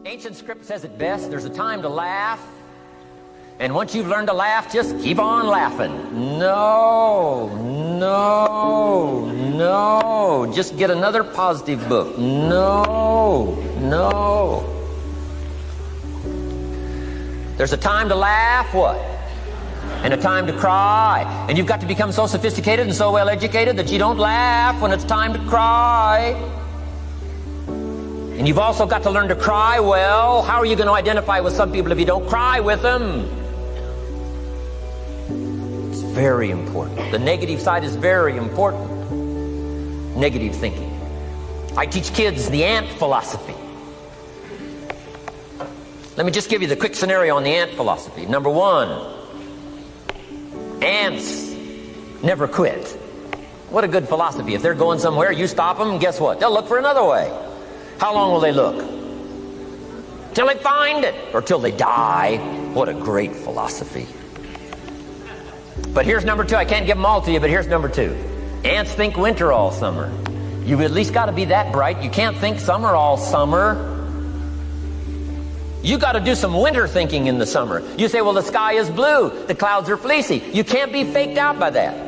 Ancient script says it best. There's a time to laugh. And once you've learned to laugh, just keep on laughing. No. Just get another positive book. No. There's a time to laugh, what? And a time to cry. And you've got to become so sophisticated and so well educated that you don't laugh when it's time to cry. And you've also got to learn to cry well. How are you going to identify with some people if you don't cry with them? It's very important. The negative side is very important. Negative thinking. I teach kids the ant philosophy. Let me just give you the quick scenario on the ant philosophy. Number one, ants never quit. What a good philosophy. If they're going somewhere, you stop them, guess what? They'll look for another way. How long will they look? Till they find it, or till they die. What a great philosophy. But here's number two. I can't give them all to you, but here's number two. Ants think winter all summer. You've at least got to be that bright. You can't think summer all summer. You got to do some winter thinking in the summer. You say, well, the sky is blue, the clouds are fleecy. You can't be faked out by that.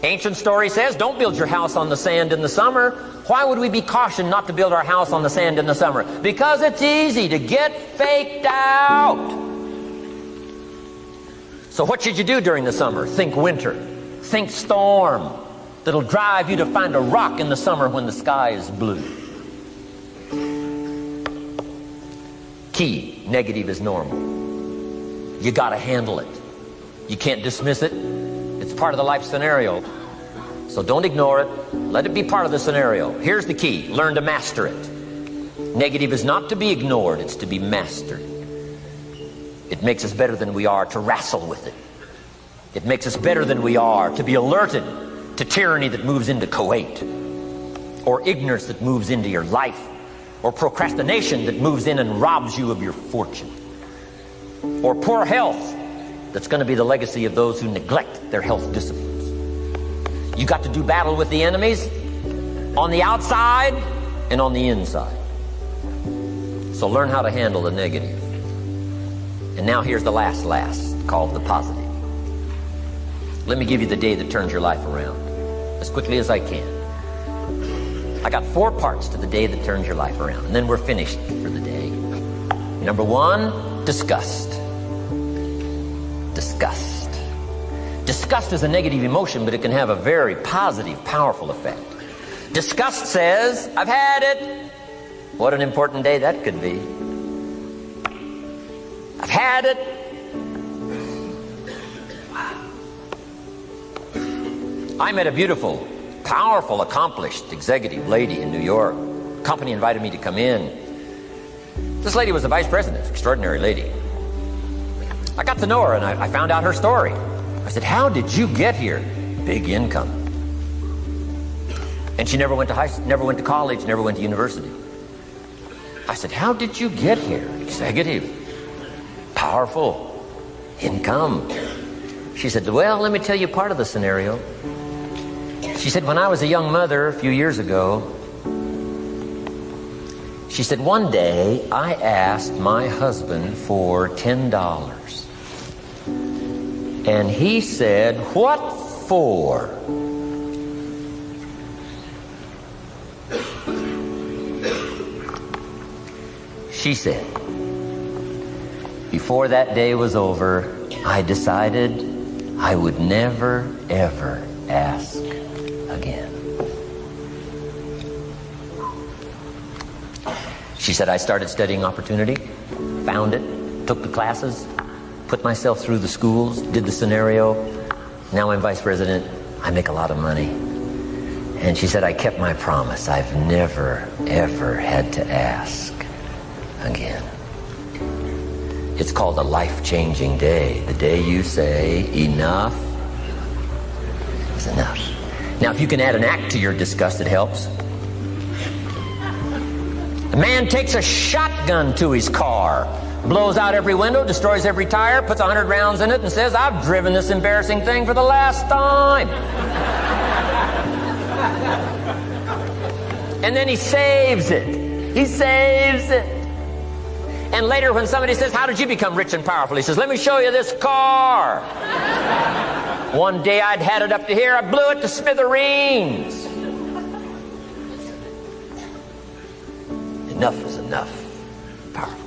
Ancient story says, don't build your house on the sand in the summer. Why would we be cautioned not to build our house on the sand in the summer? Because it's easy to get faked out. So what should you do during the summer? Think winter. Think storm. That'll drive you to find a rock in the summer when the sky is blue. Key, negative is normal. You got to handle it. You can't dismiss it. It's part of the life scenario. So don't ignore it. Let it be part of the scenario. Here's the key. Learn to master it. Negative is not to be ignored. It's to be mastered. It makes us better than we are to wrestle with it. It makes us better than we are to be alerted to tyranny that moves into Kuwait, or ignorance that moves into your life, or procrastination that moves in and robs you of your fortune, or poor health that's going to be the legacy of those who neglect their health disciplines. You got to do battle with the enemies on the outside and on the inside. So learn how to handle the negative. And now here's the last, called the positive. Let me give you the day that turns your life around as quickly as I can. I got 4 parts to the day that turns your life around, and then we're finished for the day. Number 1, disgust. Disgust. Disgust is a negative emotion, but it can have a very positive, powerful effect. Disgust says, I've had it. What an important day that could be. I've had it. Wow. I met a beautiful, powerful, accomplished executive lady in New York. Company invited me to come in. This lady was the vice president, extraordinary lady. I got to know her and I found out her story. I said, how did you get here? Big income. And she never went to college, never went to university. I said, how did you get here? Executive, powerful, income. She said, well, let me tell you part of the scenario. She said, when I was a young mother a few years ago, she said, one day I asked my husband for $10. And he said, what for? She said, before that day was over, I decided I would never, ever ask again. She said, I started studying opportunity, found it, took the classes, put myself through the schools, did the scenario. Now I'm vice president. I make a lot of money. And she said, I kept my promise. I've never, ever had to ask again. It's called a life-changing day. The day you say, enough is enough. Now, if you can add an act to your disgust, it helps. A man takes a shotgun to his car, blows out every window, destroys every tire, puts 100 rounds in it, and says, I've driven this embarrassing thing for the last time. And then he saves it. He saves it. And later when somebody says, how did you become rich and powerful? He says, let me show you this car. One day I'd had it up to here. I blew it to smithereens. Enough is enough. Powerful.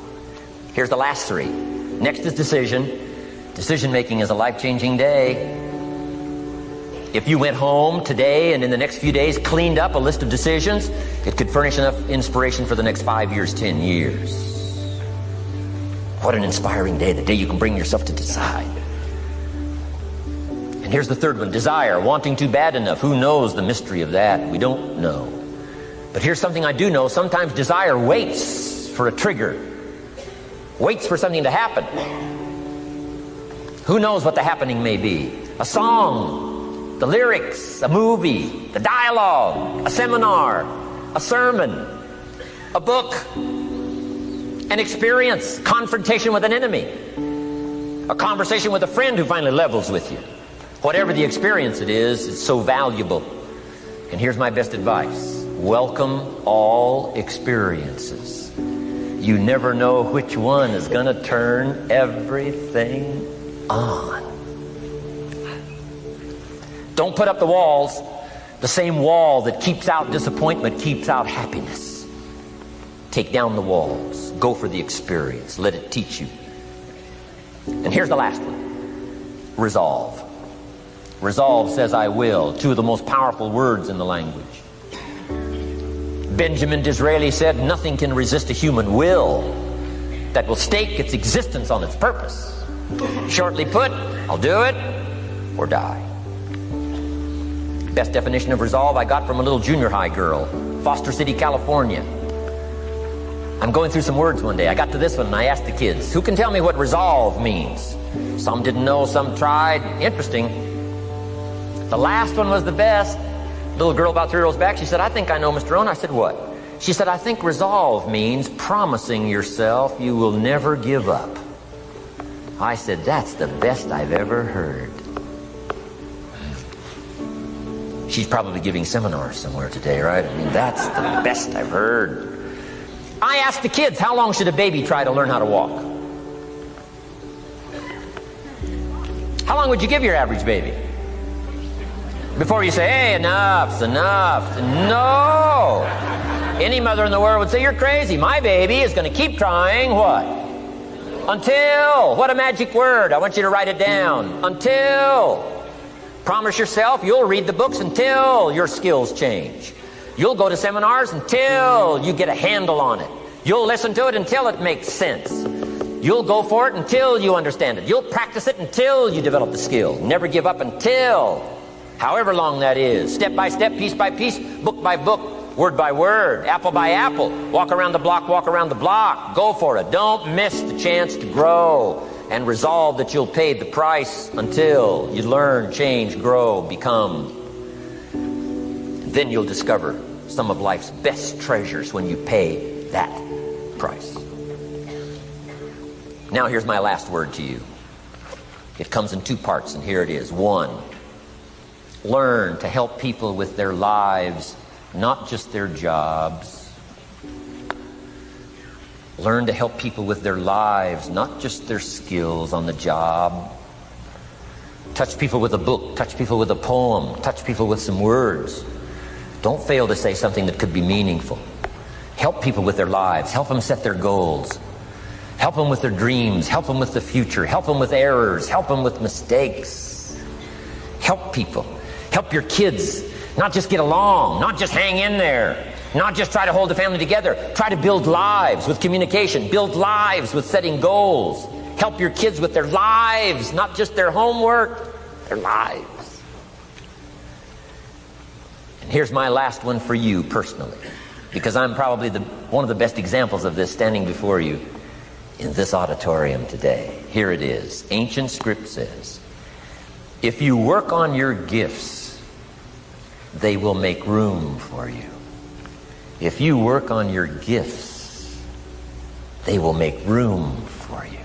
Here's the last three. Next is decision. Decision making is a life-changing day. If you went home today and in the next few days cleaned up a list of decisions, it could furnish enough inspiration for the next 5 years, 10 years. What an inspiring day, the day you can bring yourself to decide. And here's the third one, desire, wanting too bad enough. Who knows the mystery of that? We don't know. But here's something I do know. Sometimes desire waits for a trigger, waits for something to happen. Who knows what the happening may be? A song, the lyrics, a movie, the dialogue, a seminar, a sermon, a book, an experience, confrontation with an enemy, a conversation with a friend who finally levels with you. Whatever the experience it is, it's so valuable. And here's my best advice. Welcome all experiences. You never know which one is going to turn everything on. Don't put up the walls. The same wall that keeps out disappointment keeps out happiness. Take down the walls. Go for the experience. Let it teach you. And here's the last one. Resolve. Resolve says I will. Two of the most powerful words in the language. Benjamin Disraeli said, nothing can resist a human will that will stake its existence on its purpose. Shortly put, I'll do it or die. Best definition of resolve I got from a little junior high girl, Foster City, California. I'm going through some words one day. I got to this one and I asked the kids, who can tell me what resolve means? Some didn't know, some tried. Interesting. The last one was the best. Little girl about 3 rows back, she said, I think I know, Mr. Rohn. I said, what? She said, I think resolve means promising yourself you will never give up. I said, that's the best I've ever heard. She's probably giving seminars somewhere today, right? I mean, that's the best I've heard. I asked the kids, how long should a baby try to learn how to walk? How long would you give your average baby? Before you say, hey, enough's enough. No. Any mother in the world would say, you're crazy. My baby is going to keep trying, what? Until. What a magic word. I want you to write it down. Until. Promise yourself you'll read the books until your skills change. You'll go to seminars until you get a handle on it. You'll listen to it until it makes sense. You'll go for it until you understand it. You'll practice it until you develop the skill. Never give up until. However long that is, step by step, piece by piece, book by book, word by word, apple by apple, walk around the block, go for it. Don't miss the chance to grow and resolve that you'll pay the price until you learn, change, grow, become. Then you'll discover some of life's best treasures when you pay that price. Now here's my last word to you. It comes in two parts, and here it is. One, learn to help people with their lives, not just their jobs. Learn to help people with their lives, not just their skills on the job. Touch people with a book, touch people with a poem, touch people with some words. Don't fail to say something that could be meaningful. Help people with their lives, help them set their goals. Help them with their dreams, help them with the future, help them with errors, help them with mistakes. Help people. Help your kids not just get along, not just hang in there, not just try to hold the family together. Try to build lives with communication, build lives with setting goals. Help your kids with their lives, not just their homework, their lives. And here's my last one for you personally, because I'm probably one of the best examples of this standing before you in this auditorium today. Here it is. Ancient script says, if you work on your gifts, they will make room for you. If you work on your gifts, they will make room for you.